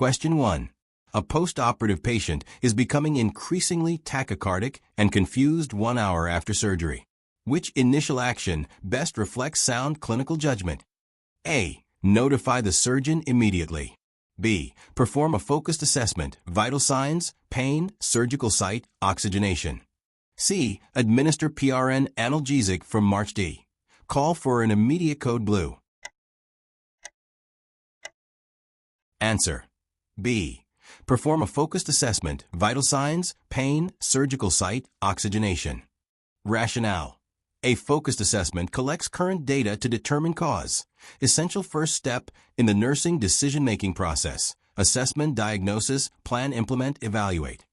Question 1. A post-operative patient is becoming increasingly tachycardic and confused 1 hour after surgery. Which initial action best reflects sound clinical judgment? A. Notify the surgeon immediately. B. Perform a focused assessment, vital signs, pain, surgical site, oxygenation. C. Administer PRN analgesic from March D. Call for an immediate code blue. Answer. B. Perform a focused assessment, vital signs, pain, surgical site, oxygenation. Rationale. A focused assessment collects current data to determine cause. Essential first step in the nursing decision-making process. Assessment, diagnosis, plan, implement, evaluate.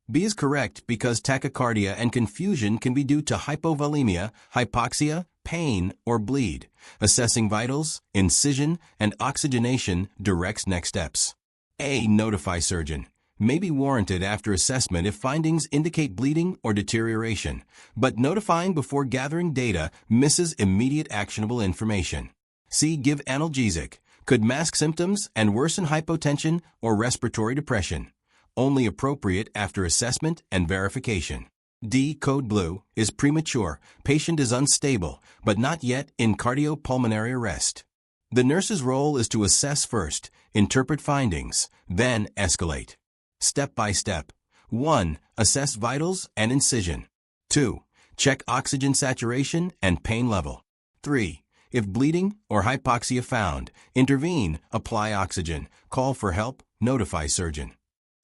B is correct because tachycardia and confusion can be due to hypovolemia, hypoxia, pain, or bleed. Assessing vitals, incision, and oxygenation directs next steps. A. Notify surgeon. May be warranted after assessment if findings indicate bleeding or deterioration, but notifying before gathering data misses immediate actionable information. C. Give analgesic. Could mask symptoms and worsen hypotension or respiratory depression. Only appropriate after assessment and verification. D. Code blue is premature. Patient is unstable, but not yet in cardiopulmonary arrest. The nurse's role is to assess first, interpret findings, then escalate. Step by step. 1. Assess vitals and incision. 2. Check oxygen saturation and pain level. 3. If bleeding or hypoxia found, intervene, apply oxygen, call for help, notify surgeon.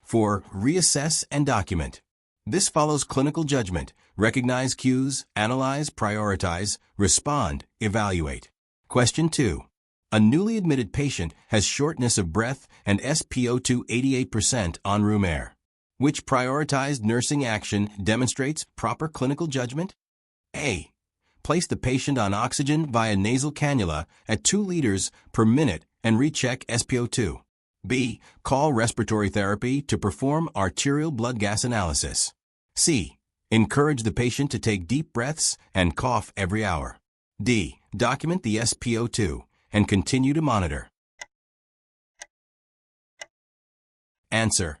4. Reassess and document. This follows clinical judgment. Recognize cues, analyze, prioritize, respond, evaluate. Question 2. A newly admitted patient has shortness of breath and SpO2 88% on room air. Which prioritized nursing action demonstrates proper clinical judgment? A. Place the patient on oxygen via nasal cannula at 2 liters per minute and recheck SpO2. B. Call respiratory therapy to perform arterial blood gas analysis. C. Encourage the patient to take deep breaths and cough every hour. D. Document the SpO2 and continue to monitor. Answer.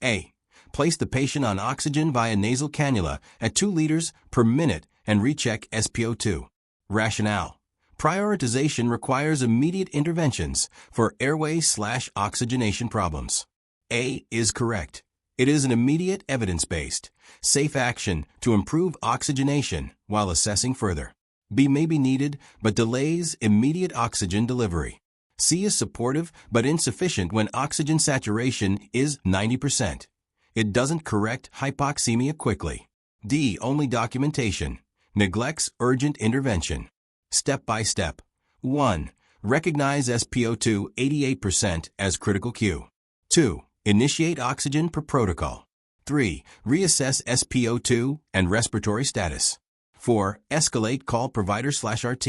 A. Place the patient on oxygen via nasal cannula at 2 liters per minute and recheck SpO2. Rationale. Prioritization requires immediate interventions for airway/oxygenation problems. A is correct. It is an immediate evidence-based, safe action to improve oxygenation while assessing further. B may be needed, but delays immediate oxygen delivery. C is supportive, but insufficient when oxygen saturation is 90%. It doesn't correct hypoxemia quickly. D, only documentation. Neglects urgent intervention. Step by step. 1. Recognize SpO2 88% as critical cue. 2. Initiate oxygen per protocol. 3. Reassess SpO2 and respiratory status. 4. Escalate, call provider/RT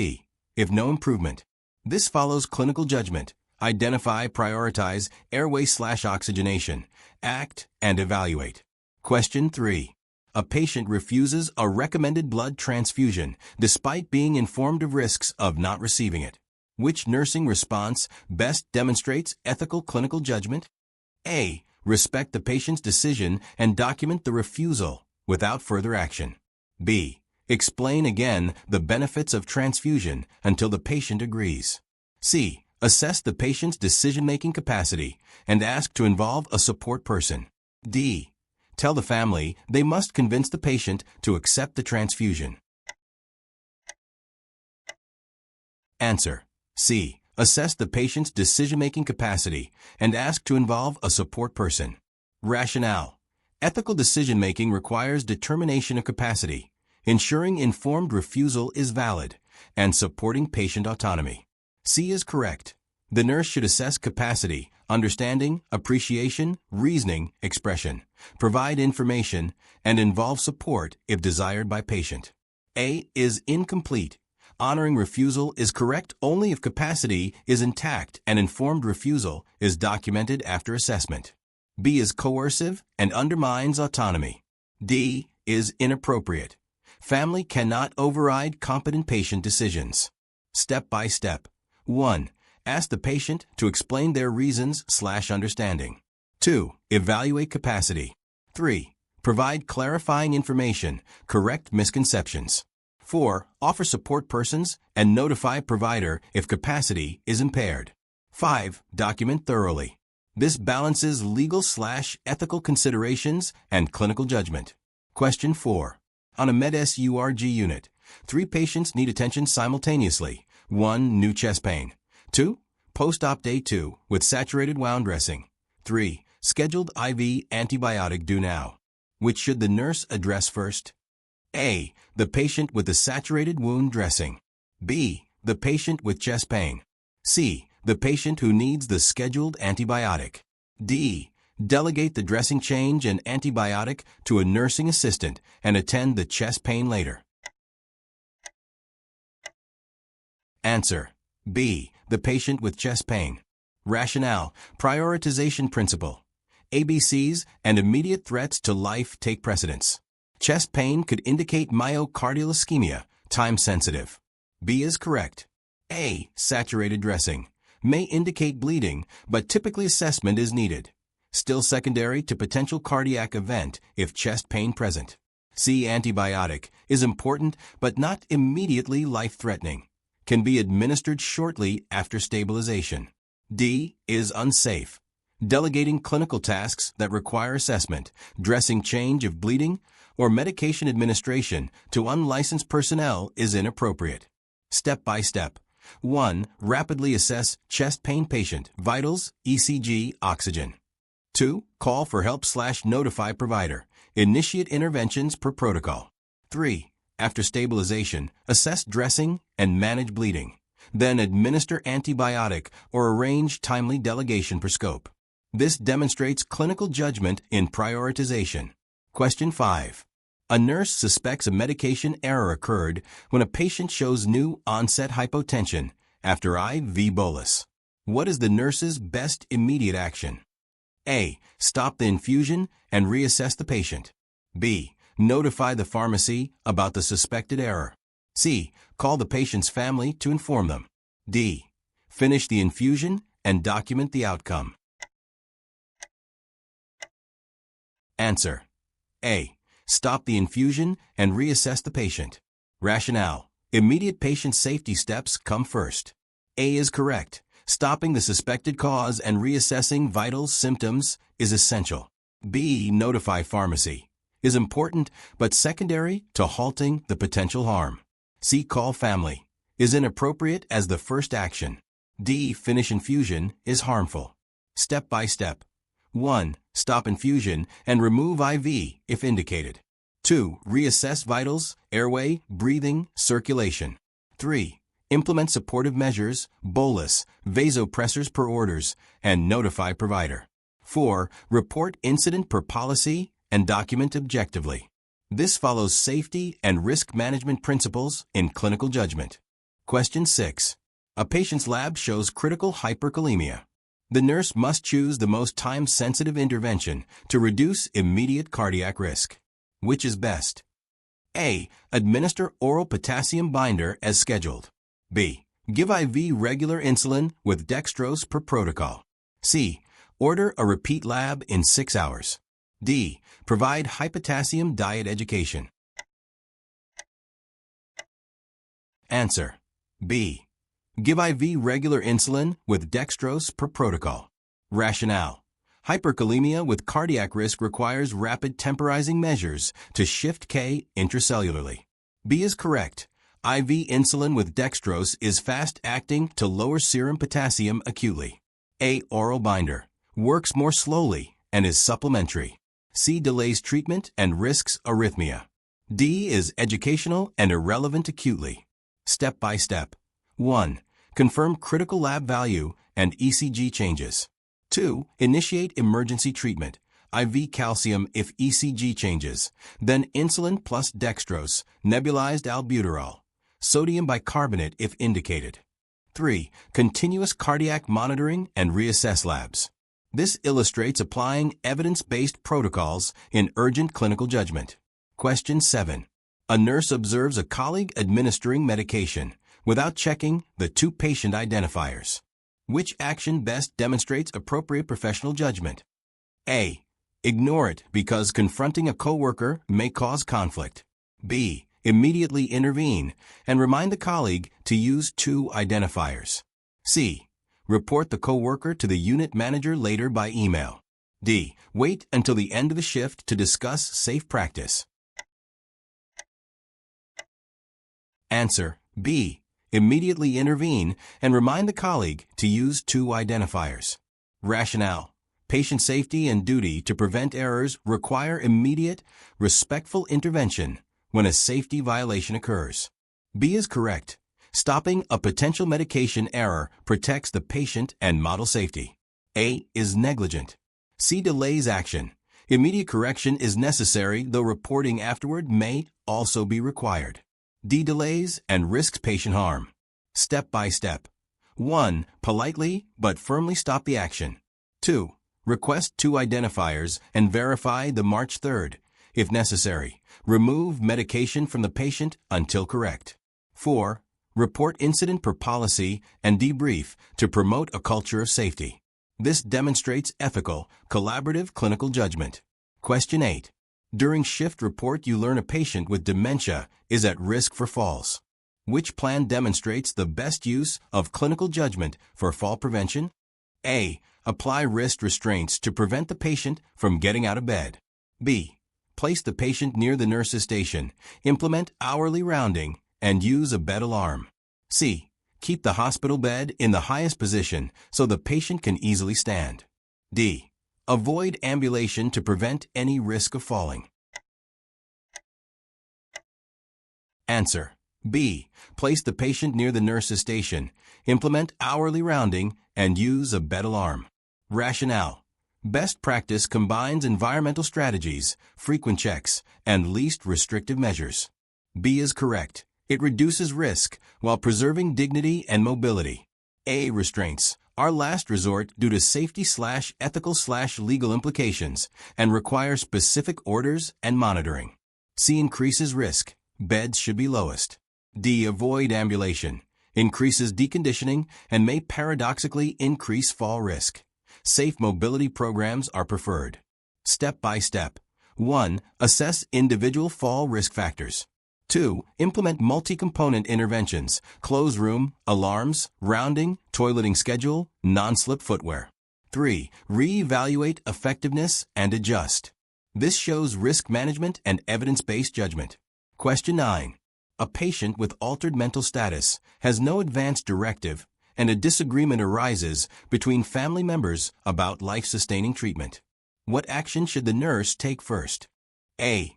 if no improvement. This follows clinical judgment. Identify, prioritize airway/oxygenation. Act and evaluate. Question 3. A patient refuses a recommended blood transfusion despite being informed of risks of not receiving it. Which nursing response best demonstrates ethical clinical judgment? A. Respect the patient's decision and document the refusal without further action. B. Explain again the benefits of transfusion until the patient agrees. C. Assess the patient's decision-making capacity and ask to involve a support person. D. Tell the family they must convince the patient to accept the transfusion. Answer. C. Assess the patient's decision-making capacity and ask to involve a support person. Rationale. Ethical decision-making requires determination of capacity, ensuring informed refusal is valid, and supporting patient autonomy. C is correct. The nurse should assess capacity, understanding, appreciation, reasoning, expression, provide information, and involve support if desired by patient. A is incomplete. Honoring refusal is correct only if capacity is intact and informed refusal is documented after assessment. B is coercive and undermines autonomy. D is inappropriate. Family cannot override competent patient decisions. Step by step. 1. Ask the patient to explain their reasons/understanding. 2. Evaluate capacity. 3. Provide clarifying information, correct misconceptions. 4. Offer support persons and notify provider if capacity is impaired. 5. Document thoroughly. This balances legal/ethical considerations and clinical judgment. Question 4. On a Med-SURG unit, 3 patients need attention simultaneously. 1. New chest pain. 2. Post-op day 2 with saturated wound dressing. 3. Scheduled IV antibiotic due now. Which should the nurse address first? A. The patient with the saturated wound dressing. B. The patient with chest pain. C. The patient who needs the scheduled antibiotic. D. Delegate the dressing change and antibiotic to a nursing assistant and attend the chest pain later. Answer. B. The patient with chest pain. Rationale: prioritization principle. ABCs and immediate threats to life take precedence. Chest pain could indicate myocardial ischemia, time sensitive. B is correct. A. Saturated dressing may indicate bleeding, but typically assessment is needed. Still secondary to potential cardiac event if chest pain present. C. Antibiotic is important but not immediately life-threatening. Can be administered shortly after stabilization. D. Is unsafe. Delegating clinical tasks that require assessment, dressing change if bleeding, or medication administration to unlicensed personnel is inappropriate. Step by step. 1. Rapidly assess chest pain patient, vitals, ECG, oxygen. 2. Call for help/notify provider. Initiate interventions per protocol. 3. After stabilization, assess dressing and manage bleeding. Then administer antibiotic or arrange timely delegation per scope. This demonstrates clinical judgment in prioritization. Question 5. A nurse suspects a medication error occurred when a patient shows new onset hypotension after IV bolus. What is the nurse's best immediate action? A. Stop the infusion and reassess the patient. B. Notify the pharmacy about the suspected error. C. Call the patient's family to inform them. D. Finish the infusion and document the outcome. Answer. A. Stop the infusion and reassess the patient. Rationale: immediate patient safety steps come first. A is correct. Stopping the suspected cause and reassessing vital symptoms is essential. B. Notify pharmacy is important but secondary to halting the potential harm. C. Call family is inappropriate as the first action. D. Finish infusion is harmful. Step by step. 1. Stop infusion and remove IV if indicated. 2. Reassess vitals, airway, breathing, circulation. 3. Implement supportive measures, bolus, vasopressors per orders, and notify provider. 4. Report incident per policy and document objectively. This follows safety and risk management principles in clinical judgment. Question 6. A patient's lab shows critical hyperkalemia. The nurse must choose the most time-sensitive intervention to reduce immediate cardiac risk. Which is best? A. Administer oral potassium binder as scheduled. B. Give IV regular insulin with dextrose per protocol. C. Order a repeat lab in 6 hours. D. Provide high potassium diet education. Answer. B. Give IV regular insulin with dextrose per protocol. Rationale: hyperkalemia with cardiac risk requires rapid temporizing measures to shift K intracellularly. B is correct. IV insulin with dextrose is fast-acting to lower serum potassium acutely. A. Oral binder works more slowly and is supplementary. C. Delays treatment and risks arrhythmia. D. Is educational and irrelevant acutely. Step by step. 1. Confirm critical lab value and ECG changes. 2. Initiate emergency treatment, IV calcium if ECG changes, then insulin plus dextrose, nebulized albuterol, sodium bicarbonate if indicated. 3. Continuous cardiac monitoring and reassess labs. This illustrates applying evidence-based protocols in urgent clinical judgment. Question 7. A nurse observes a colleague administering medication without checking the 2 patient identifiers. Which action best demonstrates appropriate professional judgment? A. Ignore it because confronting a coworker may cause conflict. B. Immediately intervene and remind the colleague to use two identifiers. C. Report the coworker to the unit manager later by email. D. Wait until the end of the shift to discuss safe practice. Answer: B. Immediately intervene and remind the colleague to use two identifiers. Rationale: patient safety and duty to prevent errors require immediate, respectful intervention when a safety violation occurs. B is correct. Stopping a potential medication error protects the patient and model safety. A is negligent. C delays action. Immediate correction is necessary, though reporting afterward may also be required. D delays and risks patient harm. Step by step. 1. Politely but firmly stop the action. 2. Request two identifiers and verify the March 3rd. If necessary, remove medication from the patient until correct. 4. Report incident per policy and debrief to promote a culture of safety. This demonstrates ethical, collaborative clinical judgment. Question 8. During shift report you learn a patient with dementia is at risk for falls. Which plan demonstrates the best use of clinical judgment for fall prevention? A. Apply wrist restraints to prevent the patient from getting out of bed. B. Place the patient near the nurse's station, implement hourly rounding, and use a bed alarm. C. Keep the hospital bed in the highest position so the patient can easily stand. D. Avoid ambulation to prevent any risk of falling. Answer: B. Place the patient near the nurse's station, implement hourly rounding, and use a bed alarm. Rationale: best practice combines environmental strategies, frequent checks, and least restrictive measures. B is correct. It reduces risk while preserving dignity and mobility. A. Restraints are last resort due to safety/ethical/legal implications and require specific orders and monitoring. C. Increases risk. Beds should be lowest. D. Avoid ambulation. Increases deconditioning and may paradoxically increase fall risk. Safe mobility programs are preferred. Step by step. 1. Assess individual fall risk factors. 2. Implement multi-component interventions, closed room, alarms, rounding, toileting schedule, non-slip footwear. 3. Re-evaluate effectiveness and adjust. This shows risk management and evidence-based judgment. Question 9. A patient with altered mental status has no advance directive and a disagreement arises between family members about life-sustaining treatment. What action should the nurse take first? A.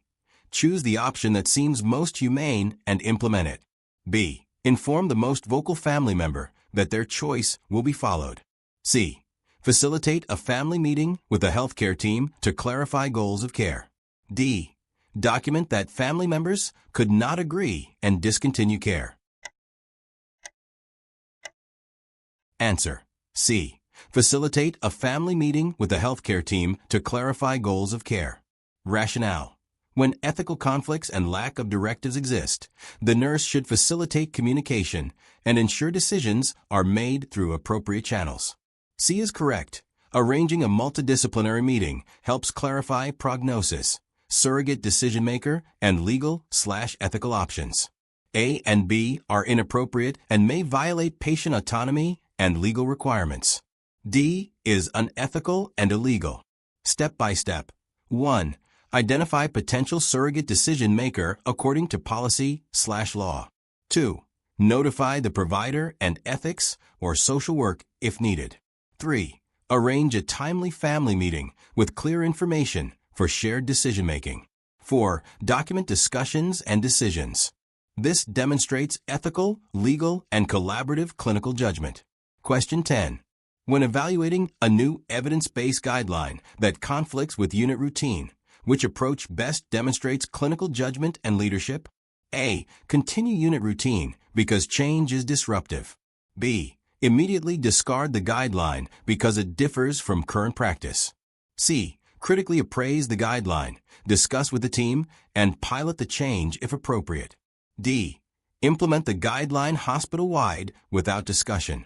Choose the option that seems most humane and implement it. B. Inform the most vocal family member that their choice will be followed. C. Facilitate a family meeting with the healthcare team to clarify goals of care. D. Document that family members could not agree and discontinue care. Answer: C. Facilitate a family meeting with the healthcare team to clarify goals of care. Rationale: when ethical conflicts and lack of directives exist, the nurse should facilitate communication and ensure decisions are made through appropriate channels. C is correct. Arranging a multidisciplinary meeting helps clarify prognosis, surrogate decision-maker, and legal/ethical options. A and B are inappropriate and may violate patient autonomy and legal requirements. D is unethical and illegal. Step by step. 1. Identify potential surrogate decision-maker according to policy/law. 2. Notify the provider and ethics or social work if needed. 3. Arrange a timely family meeting with clear information for shared decision-making. 4. Document discussions and decisions. This demonstrates ethical, legal, and collaborative clinical judgment. Question 10. When evaluating a new evidence-based guideline that conflicts with unit routine, which approach best demonstrates clinical judgment and leadership? A. Continue unit routine because change is disruptive. B. Immediately discard the guideline because it differs from current practice. C. Critically appraise the guideline, discuss with the team, and pilot the change if appropriate. D. Implement the guideline hospital-wide without discussion.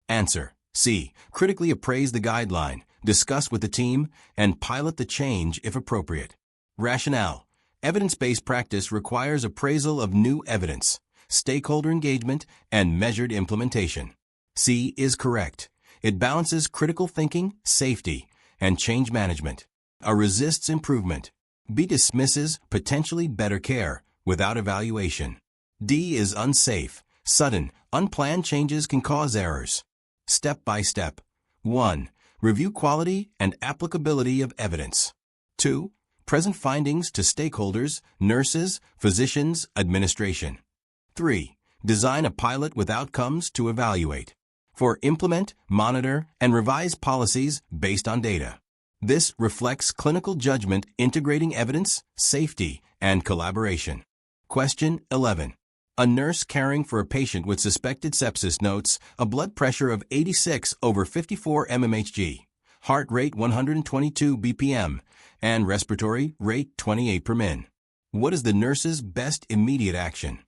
Answer: C. Critically appraise the guideline, discuss with the team, and pilot the change if appropriate. Rationale: evidence-based practice requires appraisal of new evidence, stakeholder engagement, and measured implementation. C is correct. It balances critical thinking, safety, and change management. A resists improvement. B dismisses potentially better care without evaluation. D is unsafe. Sudden, unplanned changes can cause errors. Step by step. 1. Review quality and applicability of evidence. 2. Present findings to stakeholders, nurses, physicians, administration. 3. Design a pilot with outcomes to evaluate. 4. Implement, monitor, and revise policies based on data. This reflects clinical judgment integrating evidence, safety, and collaboration. Question 11. A nurse caring for a patient with suspected sepsis notes a blood pressure of 86/54 mmHg, heart rate 122 bpm, and respiratory rate 28 per min. What is the nurse's best immediate action?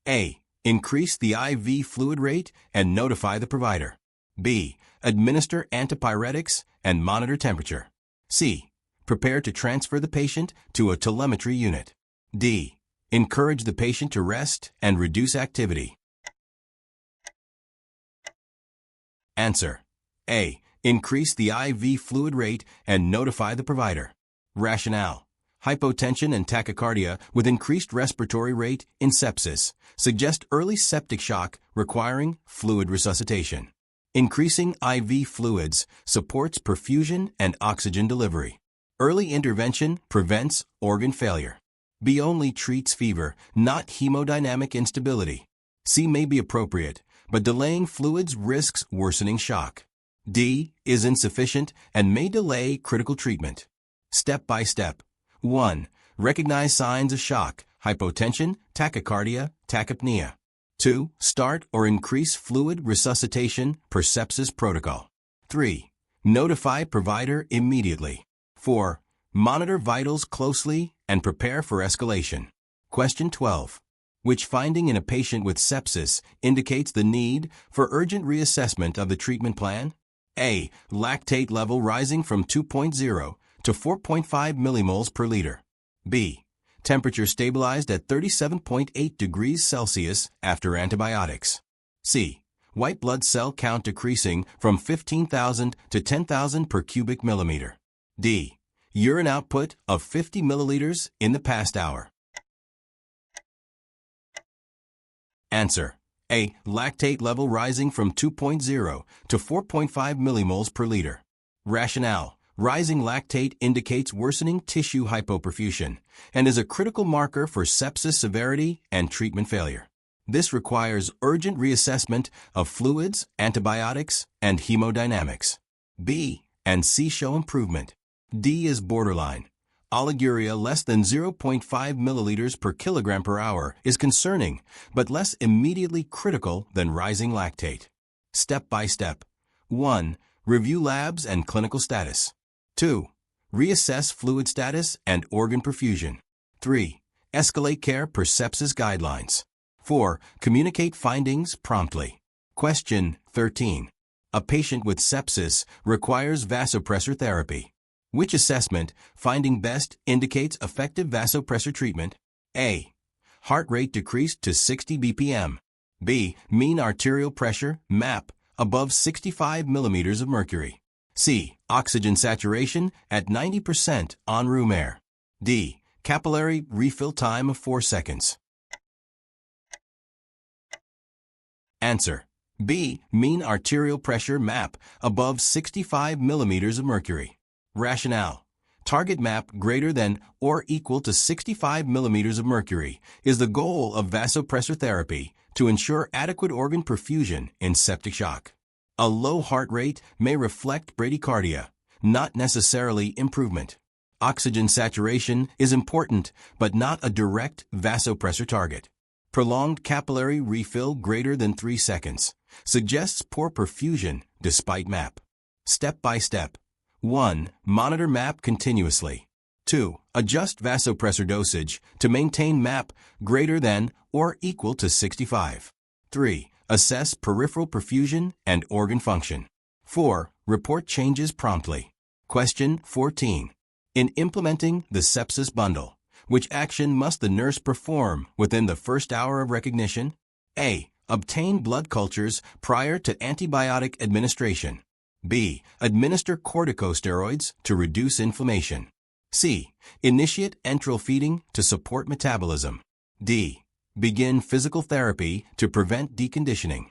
A. Increase the IV fluid rate and notify the provider. B. Administer antipyretics and monitor temperature. C. Prepare to transfer the patient to a telemetry unit. D. Encourage the patient to rest and reduce activity. Answer: A. Increase the IV fluid rate and notify the provider. Rationale: hypotension and tachycardia with increased respiratory rate in sepsis suggest early septic shock requiring fluid resuscitation. Increasing IV fluids supports perfusion and oxygen delivery. Early intervention prevents organ failure. B only treats fever, not hemodynamic instability. C may be appropriate, but delaying fluids risks worsening shock. D is insufficient and may delay critical treatment. Step by step. 1. Recognize signs of shock, hypotension, tachycardia, tachypnea. 2. Start or increase fluid resuscitation per sepsis protocol. 3. Notify provider immediately. 4. Monitor vitals closely and prepare for escalation. Question 12. Which finding in a patient with sepsis indicates the need for urgent reassessment of the treatment plan? A. Lactate level rising from 2.0 to 4.5 millimoles per liter. B. Temperature stabilized at 37.8 degrees Celsius after antibiotics. C. White blood cell count decreasing from 15,000 to 10,000 per cubic millimeter. D. Urine output of 50 milliliters in the past hour. Answer: A. Lactate level rising from 2.0 to 4.5 millimoles per liter. Rationale: rising lactate indicates worsening tissue hypoperfusion and is a critical marker for sepsis severity and treatment failure. This requires urgent reassessment of fluids, antibiotics, and hemodynamics. B and C show improvement. D is borderline. Oliguria less than 0.5 milliliters per kilogram per hour is concerning, but less immediately critical than rising lactate. Step by step. 1. Review labs and clinical status. 2. Reassess fluid status and organ perfusion. 3. Escalate care per sepsis guidelines. 4. Communicate findings promptly. Question 13. A patient with sepsis requires vasopressor therapy. Which assessment, finding best, indicates effective vasopressor treatment? A. Heart rate decreased to 60 bpm. B. Mean arterial pressure, MAP, above 65 millimeters of mercury. C. Oxygen saturation at 90% on room air. D. Capillary refill time of 4 seconds. Answer: B. Mean arterial pressure, MAP, above 65 millimeters of mercury. Rationale: target MAP greater than or equal to 65 millimeters of mercury is the goal of vasopressor therapy to ensure adequate organ perfusion in septic shock. A low heart rate may reflect bradycardia, not necessarily improvement. Oxygen saturation is important, but not a direct vasopressor target. Prolonged capillary refill greater than 3 seconds suggests poor perfusion despite MAP. Step by step. 1. Monitor MAP continuously. 2. Adjust vasopressor dosage to maintain MAP greater than or equal to 65. 3. Assess peripheral perfusion and organ function. 4. Report changes promptly. Question 14. In implementing the sepsis bundle, which action must the nurse perform within the first hour of recognition? A. Obtain blood cultures prior to antibiotic administration. B. Administer corticosteroids to reduce inflammation. C. Initiate enteral feeding to support metabolism. D. Begin physical therapy to prevent deconditioning.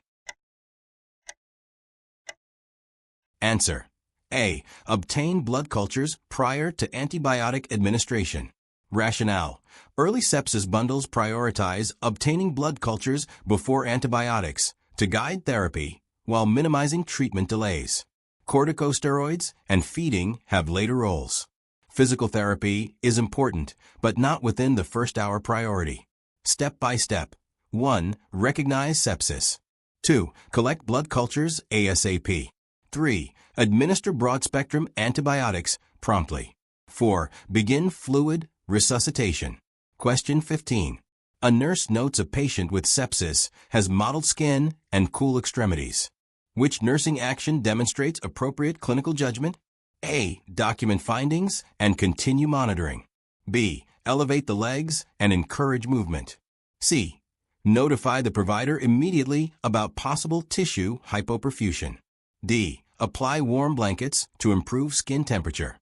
Answer. A. Obtain blood cultures prior to antibiotic administration. Rationale. Early sepsis bundles prioritize obtaining blood cultures before antibiotics to guide therapy while minimizing treatment delays. Corticosteroids and feeding have later roles. Physical therapy is important, but not within the first hour priority. Step by step. 1. Recognize sepsis. 2. Collect blood cultures ASAP. 3. Administer broad-spectrum antibiotics promptly. 4. Begin fluid resuscitation. Question 15. A nurse notes a patient with sepsis has mottled skin and cool extremities. Which nursing action demonstrates appropriate clinical judgment? A. Document findings and continue monitoring. B. Elevate the legs and encourage movement. C. Notify the provider immediately about possible tissue hypoperfusion. D. Apply warm blankets to improve skin temperature.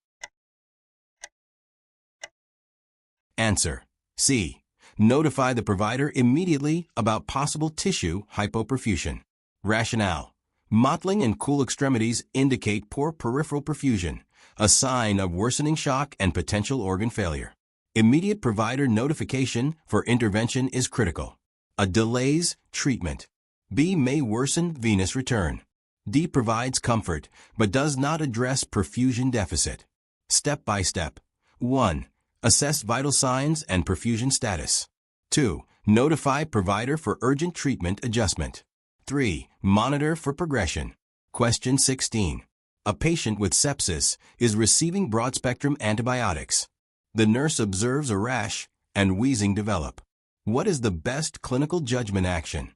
Answer. C. Notify the provider immediately about possible tissue hypoperfusion. Rationale. Mottling and cool extremities indicate poor peripheral perfusion, a sign of worsening shock and potential organ failure. Immediate provider notification for intervention is critical. A delays treatment. B may worsen venous return. D provides comfort, but does not address perfusion deficit. Step by step. 1. Assess vital signs and perfusion status. 2. Notify provider for urgent treatment adjustment. 3. Monitor for progression. Question 16. A patient with sepsis is receiving broad-spectrum antibiotics. The nurse observes a rash and wheezing develop. What is the best clinical judgment action?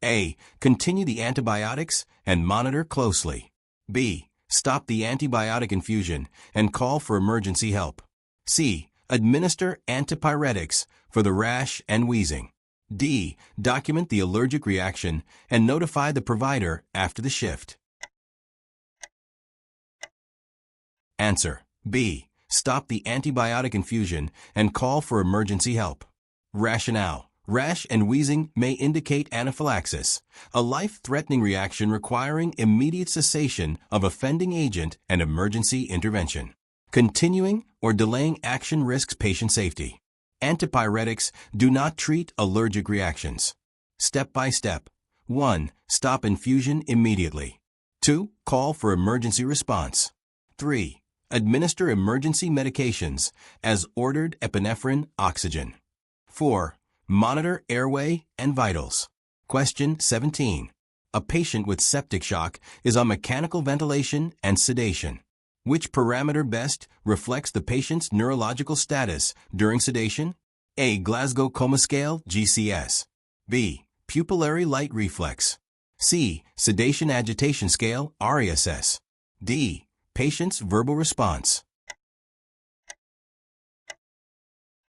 A. Continue the antibiotics and monitor closely. B. Stop the antibiotic infusion and call for emergency help. C. Administer antipyretics for the rash and wheezing. D. Document the allergic reaction and notify the provider after the shift. Answer. B. Stop the antibiotic infusion and call for emergency help. Rationale. Rash and wheezing may indicate anaphylaxis, a life-threatening reaction requiring immediate cessation of offending agent and emergency intervention. Continuing or delaying action risks patient safety. Antipyretics do not treat allergic reactions. Step by step. 1. Stop infusion immediately. 2. Call for emergency response. 3. Administer emergency medications as ordered epinephrine, oxygen. 4. Monitor airway and vitals. Question 17. A patient with septic shock is on mechanical ventilation and sedation. Which parameter best reflects the patient's neurological status during sedation? A. Glasgow Coma Scale, GCS. B. Pupillary Light Reflex. C. Sedation Agitation Scale, RASS. D. Patient's verbal response.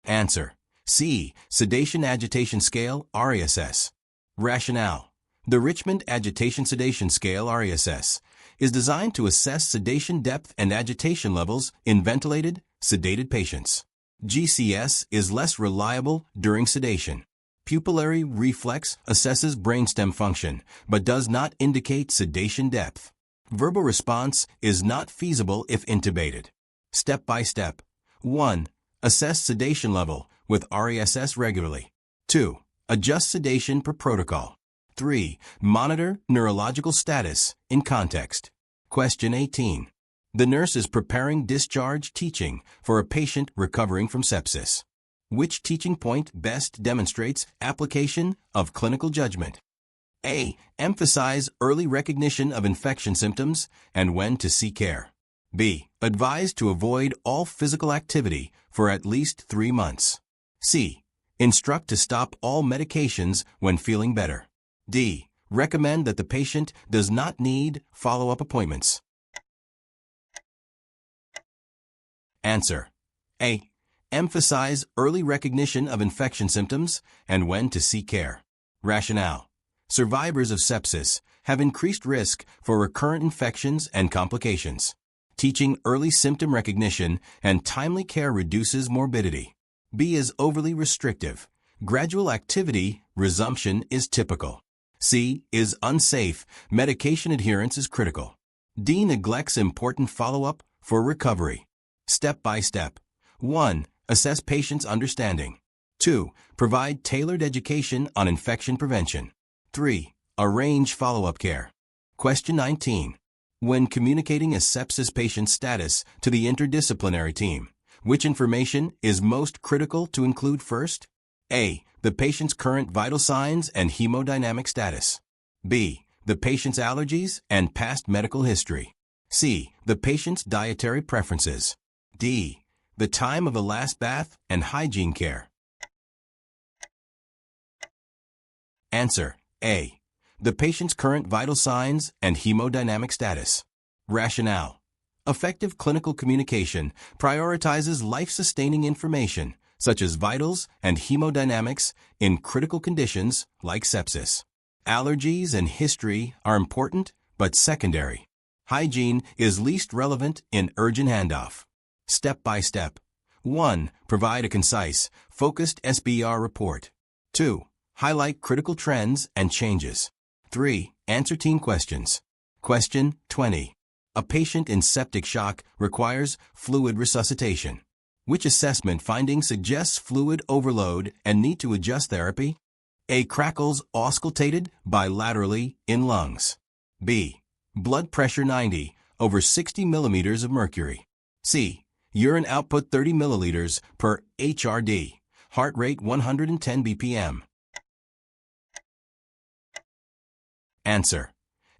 Answer. C. Sedation Agitation Scale, RASS. Rationale. The Richmond Agitation Sedation Scale, RASS, is designed to assess sedation depth and agitation levels in ventilated, sedated patients. GCS is less reliable during sedation. Pupillary reflex assesses brainstem function, but does not indicate sedation depth. Verbal response is not feasible if intubated. Step by step. 1. Assess sedation level with RASS regularly. 2. Adjust sedation per protocol. 3. Monitor neurological status in context. Question 18. The nurse is preparing discharge teaching for a patient recovering from sepsis. Which teaching point best demonstrates application of clinical judgment? A. Emphasize early recognition of infection symptoms and when to seek care. B. Advise to avoid all physical activity for at least 3 months. C. Instruct to stop all medications when feeling better. D. Recommend that the patient does not need follow-up appointments. Answer: A. Emphasize early recognition of infection symptoms and when to seek care. Rationale: survivors of sepsis have increased risk for recurrent infections and complications. Teaching early symptom recognition and timely care reduces morbidity. B is overly restrictive. Gradual activity resumption is typical. C is unsafe. Medication adherence is critical. D neglects important follow-up for recovery. Step by step. 1. Assess patient's understanding. 2. Provide tailored education on infection prevention. 3. Arrange follow-up care. Question 19. When communicating a sepsis patient's status to the interdisciplinary team, which information is most critical to include first? A. The patient's current vital signs and hemodynamic status. B. The patient's allergies and past medical history. C. The patient's dietary preferences. D. The time of the last bath and hygiene care. Answer: A. The patient's current vital signs and hemodynamic status. Rationale: effective clinical communication prioritizes life-sustaining information such as vitals and hemodynamics in critical conditions like sepsis. Allergies and history are important but secondary. Hygiene is least relevant in urgent handoff. Step by step. 1. Provide a concise, focused SBR report. 2. Highlight critical trends and changes. 3. Answer team questions. Question 20. A patient in septic shock requires fluid resuscitation. Which assessment finding suggests fluid overload and need to adjust therapy? A. Crackles auscultated bilaterally in lungs. B. Blood pressure 90/60 millimeters of mercury. C. Urine output 30 milliliters per HRD. Heart rate 110 BPM. Answer: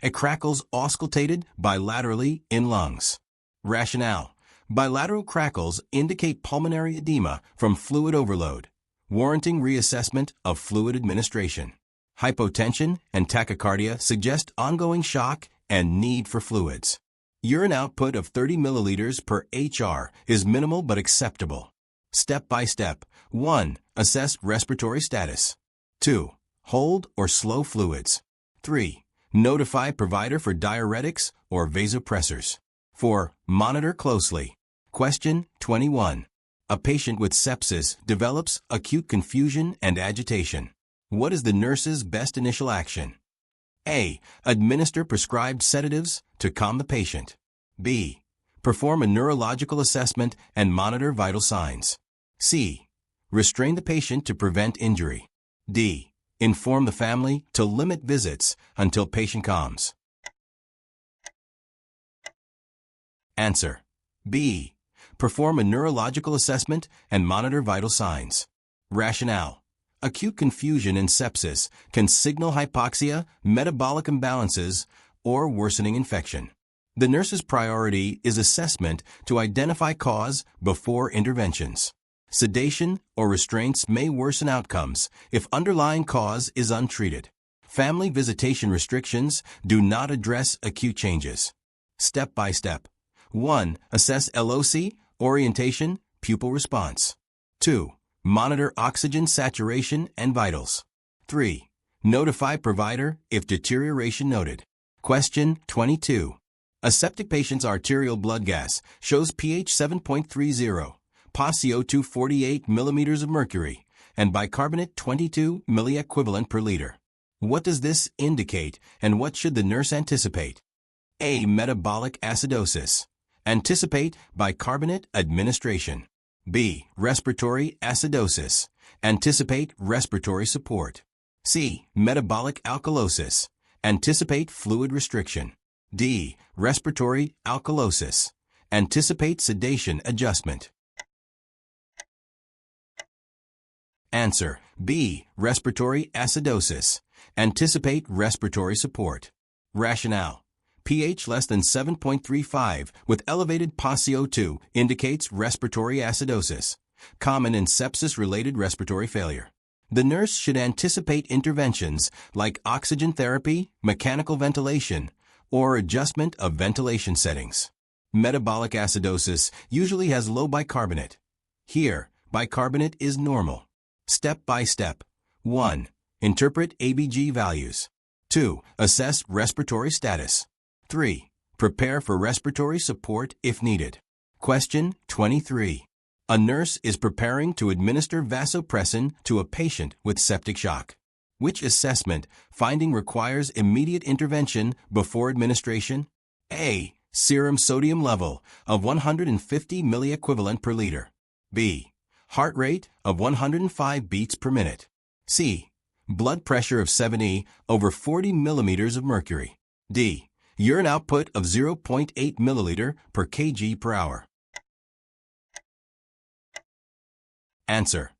A. Crackles auscultated bilaterally in lungs. Rationale: bilateral crackles indicate pulmonary edema from fluid overload, warranting reassessment of fluid administration. Hypotension and tachycardia suggest ongoing shock and need for fluids. Urine output of 30 milliliters per HR is minimal but acceptable. Step by step. 1. Assess respiratory status. 2. Hold or slow fluids. 3. Notify provider for diuretics or vasopressors. 4. Monitor closely. Question 21. A patient with sepsis develops acute confusion and agitation. What is the nurse's best initial action? A. Administer prescribed sedatives to calm the patient. B. Perform a neurological assessment and monitor vital signs. C. Restrain the patient to prevent injury. D. Inform the family to limit visits until patient calms. Answer: B. Perform a neurological assessment and monitor vital signs. Rationale: acute confusion in sepsis can signal hypoxia, metabolic imbalances, or worsening infection. The nurse's priority is assessment to identify cause before interventions. Sedation or restraints may worsen outcomes if underlying cause is untreated. Family visitation restrictions do not address acute changes. Step by step. 1. Assess LOC, orientation, pupil response. 2. Monitor oxygen saturation and vitals. 3. Notify provider if deterioration noted. Question 22. A septic patient's arterial blood gas shows pH 7.30, PaCO2 48 millimeters of mercury, and bicarbonate 22 milliequivalent per liter. What does this indicate, and what should the nurse anticipate? A. Metabolic acidosis. Anticipate bicarbonate administration. B. Respiratory acidosis. Anticipate respiratory support. C. Metabolic alkalosis. Anticipate fluid restriction. D. Respiratory alkalosis. Anticipate sedation adjustment. Answer: B. Respiratory acidosis. Anticipate respiratory support. Rationale: pH less than 7.35 with elevated PaCO2 indicates respiratory acidosis, common in sepsis-related respiratory failure. The nurse should anticipate interventions like oxygen therapy, mechanical ventilation, or adjustment of ventilation settings. Metabolic acidosis usually has low bicarbonate. Here, bicarbonate is normal. Step by step. 1. Interpret ABG values. 2. Assess respiratory status. 3. Prepare for respiratory support if needed. Question 23. A nurse is preparing to administer vasopressin to a patient with septic shock. Which assessment finding requires immediate intervention before administration? A. Serum sodium level of 150 milliequivalent per liter. B. Heart rate of 105 beats per minute. C. Blood pressure of 70/40 millimeters of mercury. D. Urine output of 0.8 milliliter per kg per hour. Answer.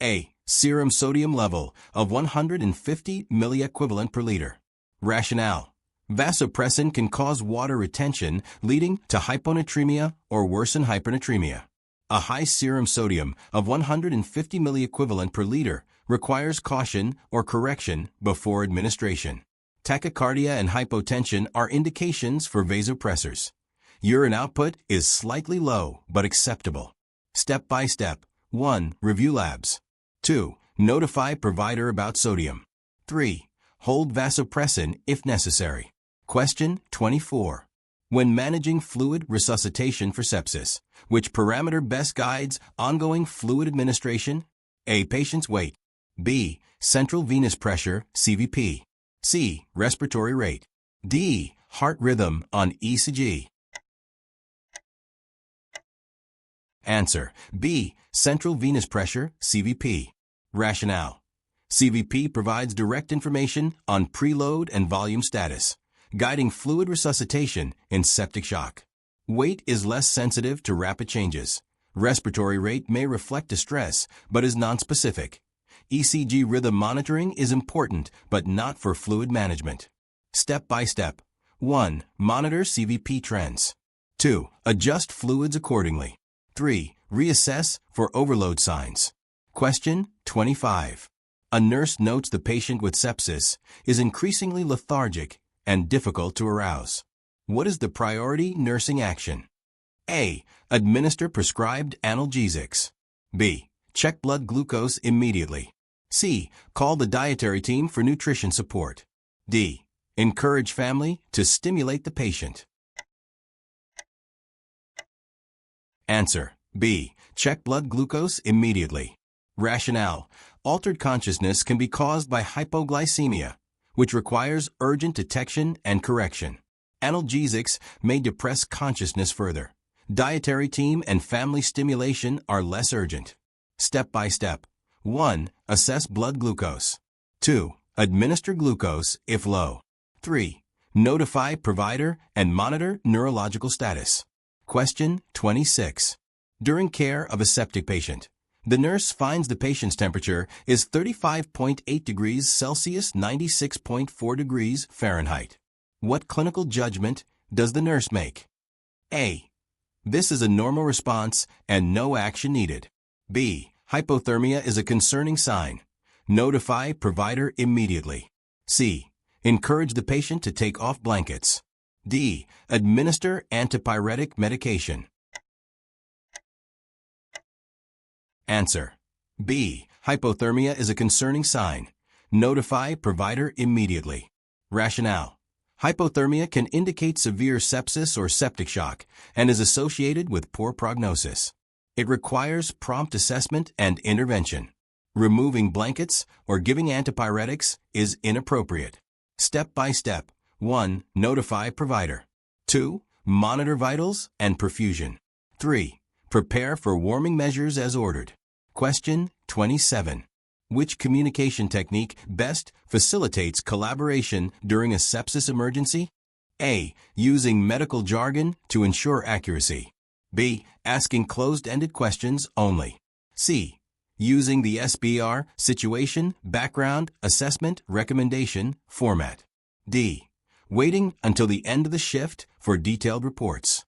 A. Serum sodium level of 150 milliequivalent per liter. Rationale. Vasopressin can cause water retention, leading to hyponatremia or worsen hypernatremia. A high serum sodium of 150 milliequivalent per liter requires caution or correction before administration. Tachycardia and hypotension are indications for vasopressors. Urine output is slightly low but acceptable. Step by step. 1. Review labs. 2. Notify provider about sodium. 3. Hold vasopressin if necessary. Question 24. When managing fluid resuscitation for sepsis, which parameter best guides ongoing fluid administration? A. Patient's weight. B. Central venous pressure, CVP. C. Respiratory rate. D. Heart rhythm on ECG. Answer. B. Central venous pressure, CVP. Rationale. CVP provides direct information on preload and volume status, guiding fluid resuscitation in septic shock. Weight is less sensitive to rapid changes. Respiratory rate may reflect distress, but is nonspecific. ECG rhythm monitoring is important, but not for fluid management. Step by step. 1. Monitor CVP trends. 2. Adjust fluids accordingly. 3. Reassess for overload signs. Question 25. A nurse notes the patient with sepsis is increasingly lethargic and difficult to arouse. What is the priority nursing action? A. Administer prescribed analgesics. B. Check blood glucose immediately. C. Call the dietary team for nutrition support. D. Encourage family to stimulate the patient. Answer. B. Check blood glucose immediately. Rationale. Altered consciousness can be caused by hypoglycemia, which requires urgent detection and correction. Analgesics may depress consciousness further. Dietary team and family stimulation are less urgent. Step by step. 1. Assess blood glucose. 2. Administer glucose if low. 3. Notify provider and monitor neurological status. Question 26. During care of a septic patient, the nurse finds the patient's temperature is 35.8 degrees Celsius, 96.4 degrees Fahrenheit. What clinical judgment does the nurse make? A. This is a normal response and no action needed. B. Hypothermia is a concerning sign. Notify provider immediately. C. Encourage the patient to take off blankets. D. Administer antipyretic medication. Answer. B. Hypothermia is a concerning sign. Notify provider immediately. Rationale. Hypothermia can indicate severe sepsis or septic shock and is associated with poor prognosis. It requires prompt assessment and intervention. Removing blankets or giving antipyretics is inappropriate. Step by step. 1. Notify provider. 2. Monitor vitals and perfusion. 3. Prepare for warming measures as ordered. Question 27. Which communication technique best facilitates collaboration during a sepsis emergency? A. Using medical jargon to ensure accuracy. B. Asking closed-ended questions only. C. Using the SBR, situation, background, assessment, recommendation, format. D. Waiting until the end of the shift for detailed reports.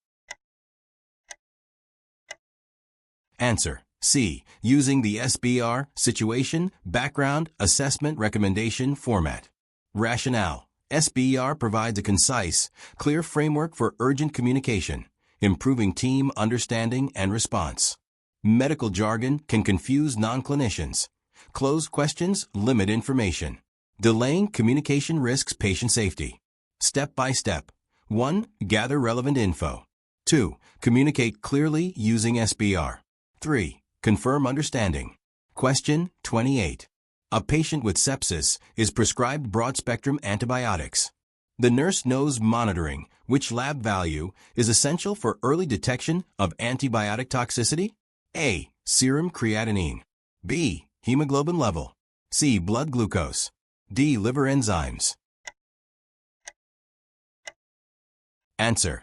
Answer. C. Using the SBR, Situation, Background, Assessment Recommendation format. Rationale. SBR provides a concise, clear framework for urgent communication, improving team understanding and response. Medical jargon can confuse non-clinicians. Closed questions limit information. Delaying communication risks patient safety. Step by step. 1. Gather relevant info. 2. Communicate clearly using SBR. 3. Confirm understanding. Question 28. A patient with sepsis is prescribed broad-spectrum antibiotics. The nurse knows monitoring which lab value is essential for early detection of antibiotic toxicity. A. Serum creatinine. B. Hemoglobin level. C. Blood glucose. D. Liver enzymes. Answer.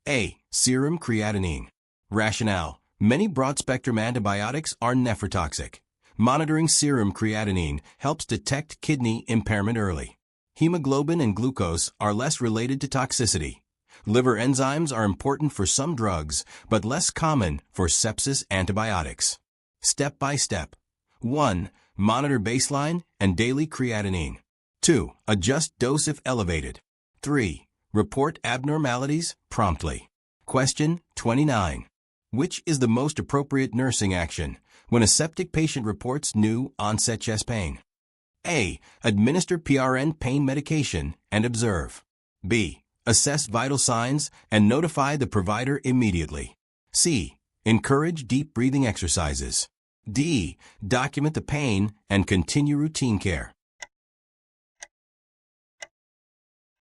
A. Serum creatinine. Rationale. Many broad-spectrum antibiotics are nephrotoxic. Monitoring serum creatinine helps detect kidney impairment early. Hemoglobin and glucose are less related to toxicity. Liver enzymes are important for some drugs, but less common for sepsis antibiotics. Step by step. 1. Monitor baseline and daily creatinine. 2. Adjust dose if elevated. 3. Report abnormalities promptly. Question 29. Which is the most appropriate nursing action when a septic patient reports new onset chest pain? A. Administer PRN pain medication and observe. B. Assess vital signs and notify the provider immediately. C. Encourage deep breathing exercises. D. Document the pain and continue routine care.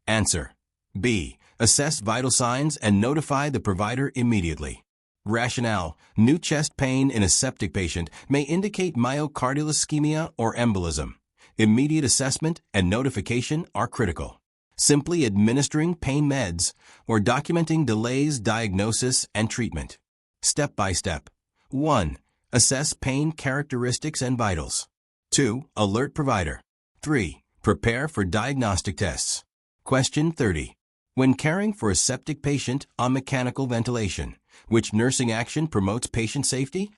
Answer. B. Assess vital signs and notify the provider immediately. Rationale. New chest pain in a septic patient may indicate myocardial ischemia or embolism. Immediate assessment and notification are critical. Simply administering pain meds or documenting delays diagnosis and treatment. Step by step. 1. Assess pain characteristics and vitals. 2. Alert provider. 3. Prepare for diagnostic tests. Question 30. When caring for a septic patient on mechanical ventilation, which nursing action promotes patient safety?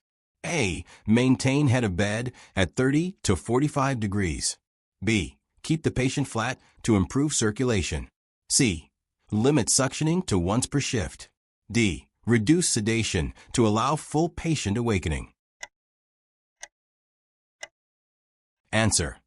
A. Maintain head of bed at 30 to 45 degrees. B. Keep the patient flat to improve circulation. C. Limit suctioning to once per shift. D. Reduce sedation to allow full patient awakening. Answer.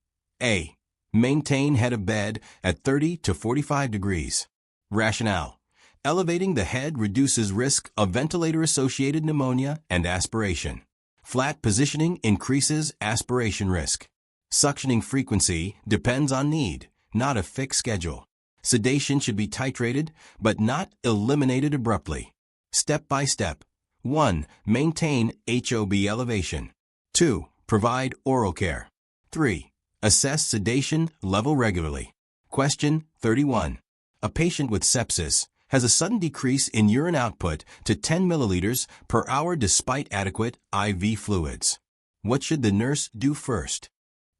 A. Maintain head of bed at 30 to 45 degrees. Rationale. Elevating the head reduces risk of ventilator-associated pneumonia and aspiration. Flat positioning increases aspiration risk. Suctioning frequency depends on need, not a fixed schedule. Sedation should be titrated, but not eliminated abruptly. Step by step. 1. Maintain HOB elevation. 2. Provide oral care. 3. Assess sedation level regularly. Question 31. A patient with sepsis has a sudden decrease in urine output to 10 milliliters per hour despite adequate IV fluids. What should the nurse do first?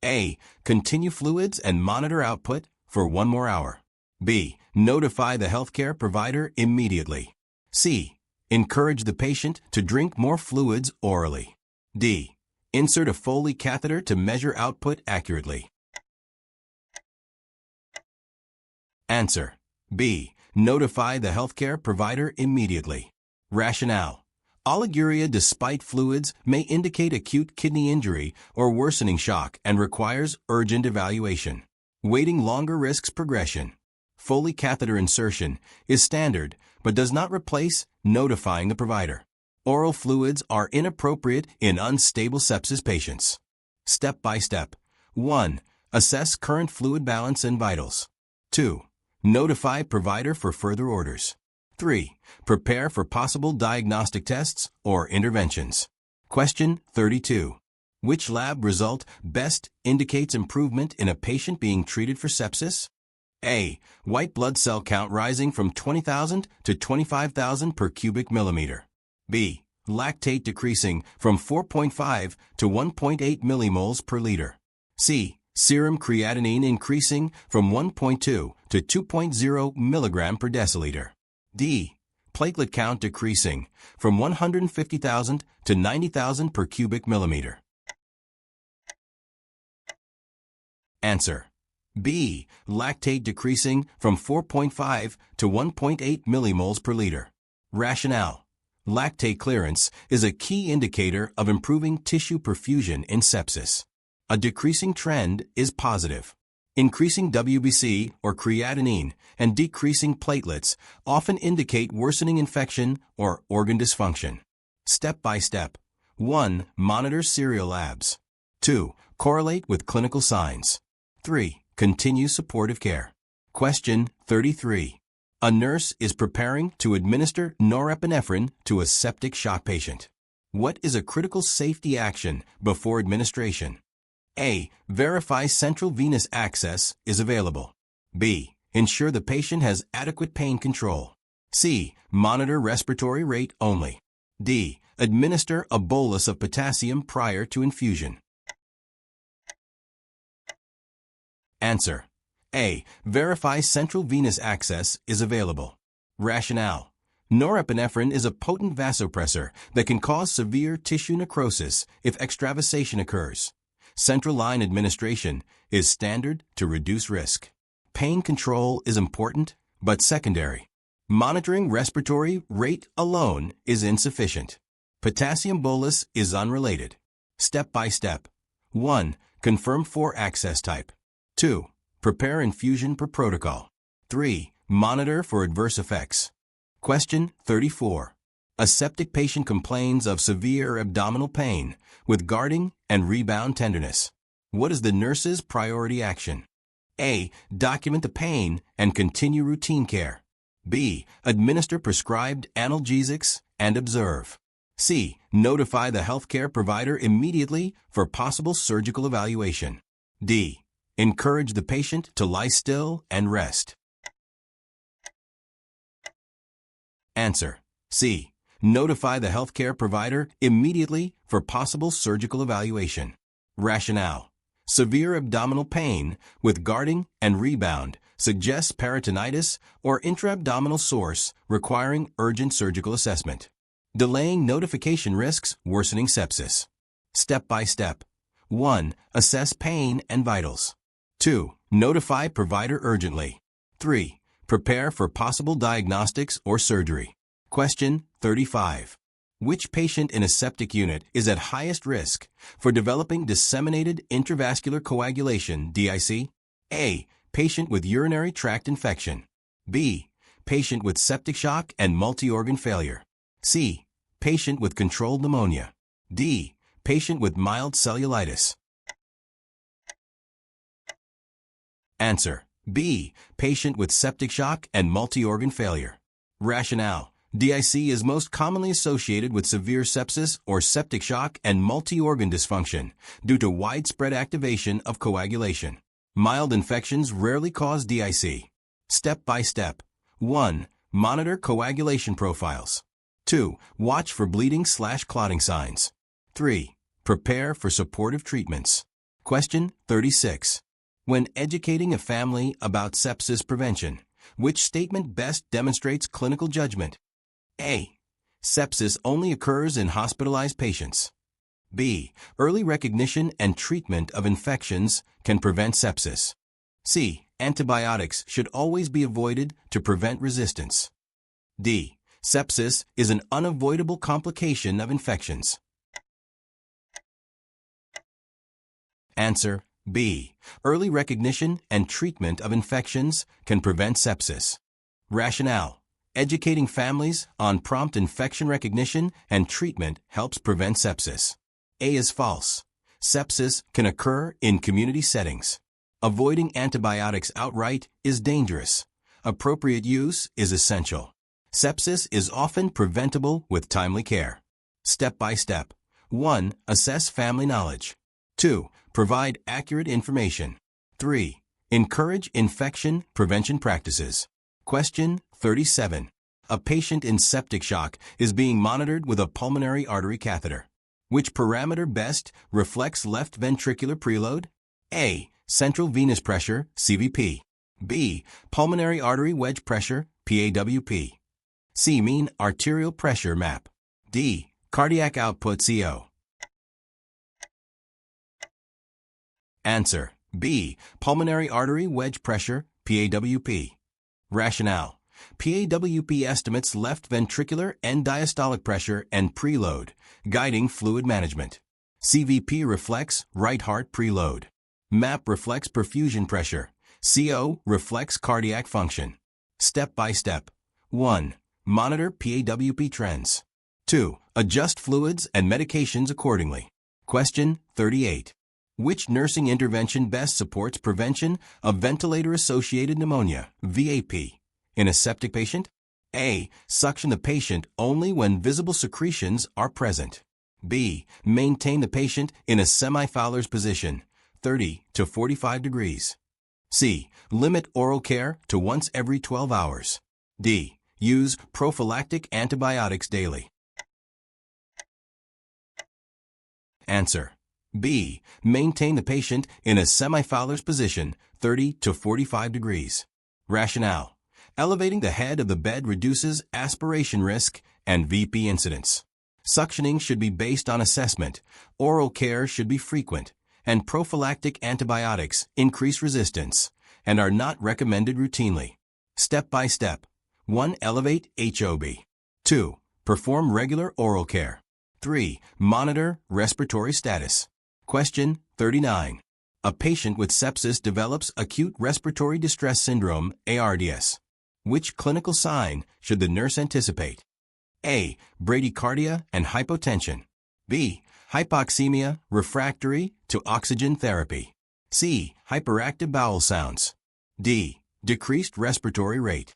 A. Continue fluids and monitor output for 1 more hour. B. Notify the healthcare provider immediately. C. Encourage the patient to drink more fluids orally. D. Insert a Foley catheter to measure output accurately. Answer. B. Notify the healthcare provider immediately. Rationale. Oliguria despite fluids may indicate acute kidney injury or worsening shock and requires urgent evaluation. Waiting longer risks progression. Foley catheter insertion is standard but does not replace notifying the provider. Oral fluids are inappropriate in unstable sepsis patients. Step by step. 1. Assess current fluid balance and vitals. 2. Notify provider for further orders. 3. Prepare for possible diagnostic tests or interventions. Question 32. Which lab result best indicates improvement in a patient being treated for sepsis? A. White blood cell count rising from 20,000 to 25,000 per cubic millimeter. B. Lactate decreasing from 4.5 to 1.8 millimoles per liter. C. Serum creatinine increasing from 1.2 to 2.0 milligram per deciliter. D. platelet count decreasing from 150,000 to 90,000 per cubic millimeter. Answer: B. Lactate decreasing from 4.5 to 1.8 millimoles per liter. Rationale: lactate clearance is a key indicator of improving tissue perfusion in sepsis. A decreasing trend is positive. Increasing WBC or creatinine and decreasing platelets often indicate worsening infection or organ dysfunction. Step by step. 1. Monitor serial labs. 2. Correlate with clinical signs. 3. Continue supportive care. Question 33. A nurse is preparing to administer norepinephrine to a septic shock patient. What is a critical safety action before administration? A. Verify central venous access is available. B. Ensure the patient has adequate pain control. C. Monitor respiratory rate only. D. Administer a bolus of potassium prior to infusion. Answer: A. Verify central venous access is available. Rationale: norepinephrine is a potent vasopressor that can cause severe tissue necrosis if extravasation occurs. Central line administration is standard to reduce risk. Pain control is important, but secondary. Monitoring respiratory rate alone is insufficient. Potassium bolus is unrelated. Step by step. 1. Confirm for access type. 2. Prepare infusion per protocol. 3. Monitor for adverse effects. Question 34. A septic patient complains of severe abdominal pain with guarding and rebound tenderness. What is the nurse's priority action? A. Document the pain and continue routine care. B. Administer prescribed analgesics and observe. C. Notify the healthcare provider immediately for possible surgical evaluation. D. Encourage the patient to lie still and rest. Answer: C. Notify the healthcare provider immediately for possible surgical evaluation. Rationale: severe abdominal pain with guarding and rebound suggests peritonitis or intra-abdominal source requiring urgent surgical assessment. Delaying notification risks worsening sepsis. Step by step. 1. Assess pain and vitals. 2. Notify provider urgently. 3. Prepare for possible diagnostics or surgery. Question 35. Which patient in a septic unit is at highest risk for developing disseminated intravascular coagulation (DIC? A. Patient with urinary tract infection. B. Patient with septic shock and multi-organ failure. C. Patient with controlled pneumonia. D. Patient with mild cellulitis. Answer: B. Patient with septic shock and multi-organ failure. Rationale: DIC is most commonly associated with severe sepsis or septic shock and multi-organ dysfunction due to widespread activation of coagulation. Mild infections rarely cause DIC. Step by step. 1. Monitor coagulation profiles. 2. Watch for bleeding/clotting signs. 3. Prepare for supportive treatments. Question 36. When educating a family about sepsis prevention, which statement best demonstrates clinical judgment? A. Sepsis only occurs in hospitalized patients. B. Early recognition and treatment of infections can prevent sepsis. C. Antibiotics should always be avoided to prevent resistance. D. Sepsis is an unavoidable complication of infections. Answer: B. Early recognition and treatment of infections can prevent sepsis. Rationale: educating families on prompt infection recognition and treatment helps prevent sepsis. A is false. Sepsis can occur in community settings. Avoiding antibiotics outright is dangerous. Appropriate use is essential. Sepsis is often preventable with timely care. Step by step. 1. Assess family knowledge. 2. Provide accurate information. 3. Encourage infection prevention practices. Question 37. A patient in septic shock is being monitored with a pulmonary artery catheter. Which parameter best reflects left ventricular preload? A. Central venous pressure, CVP. B. Pulmonary artery wedge pressure, PAWP. C. Mean arterial pressure map. D. Cardiac output CO. Answer: B. Pulmonary artery wedge pressure, PAWP. Rationale: PAWP estimates left ventricular end diastolic pressure and preload, guiding fluid management. CVP reflects right heart preload. MAP reflects perfusion pressure. CO reflects cardiac function. Step by step. 1. Monitor PAWP trends. 2. Adjust fluids and medications accordingly. Question 38. Which nursing intervention best supports prevention of ventilator-associated pneumonia, VAP, in a septic patient? A. Suction the patient only when visible secretions are present. B. Maintain the patient in a semi-Fowler's position, 30 to 45 degrees. C. Limit oral care to once every 12 hours. D. Use prophylactic antibiotics daily. Answer: B. Maintain the patient in a semi-Fowler's position, 30 to 45 degrees. Rationale: elevating the head of the bed reduces aspiration risk and VP incidence. Suctioning should be based on assessment, oral care should be frequent, and prophylactic antibiotics increase resistance and are not recommended routinely. Step by step. 1. Elevate HOB. 2. Perform regular oral care. 3. Monitor respiratory status. Question 39. A patient with sepsis develops acute respiratory distress syndrome, ARDS. Which clinical sign should the nurse anticipate? A. Bradycardia and hypotension. B. Hypoxemia refractory to oxygen therapy. C. Hyperactive bowel sounds. D. Decreased respiratory rate.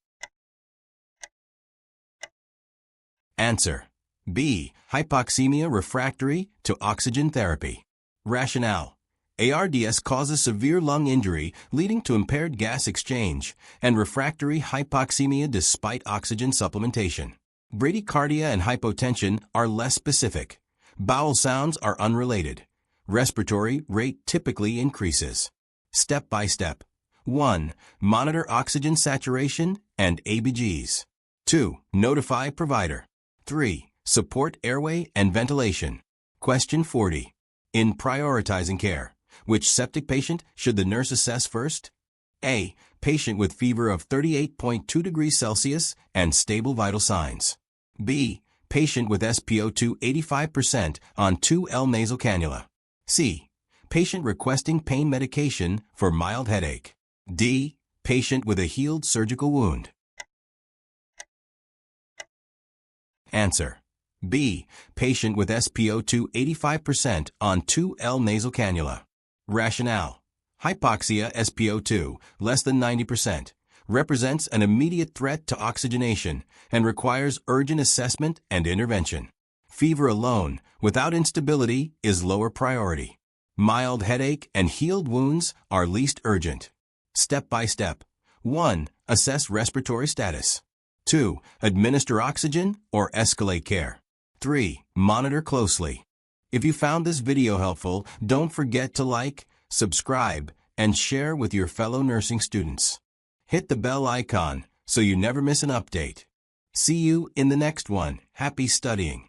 Answer: B. Hypoxemia refractory to oxygen therapy. Rationale: ARDS causes severe lung injury leading to impaired gas exchange and refractory hypoxemia despite oxygen supplementation. Bradycardia and hypotension are less specific. Bowel sounds are unrelated. Respiratory rate typically increases. Step by step. 1. Monitor oxygen saturation and ABGs. 2. Notify provider. 3. Support airway and ventilation. Question 40. In prioritizing care, which septic patient should the nurse assess first? A. Patient with fever of 38.2 degrees Celsius and stable vital signs. B. Patient with SpO2 85% on 2L nasal cannula. C. Patient requesting pain medication for mild headache. D. Patient with a healed surgical wound. Answer: B. Patient with SpO2 85% on 2L nasal cannula. Rationale: hypoxia SpO2 less than 90% represents an immediate threat to oxygenation and requires urgent assessment and intervention. Fever alone, without instability, is lower priority. Mild headache and healed wounds are least urgent. Step by step. 1. Assess respiratory status. 2. Administer oxygen or escalate care. 3. Monitor closely. If you found this video helpful, don't forget to like, subscribe, and share with your fellow nursing students. Hit the bell icon so you never miss an update. See you in the next one. Happy studying.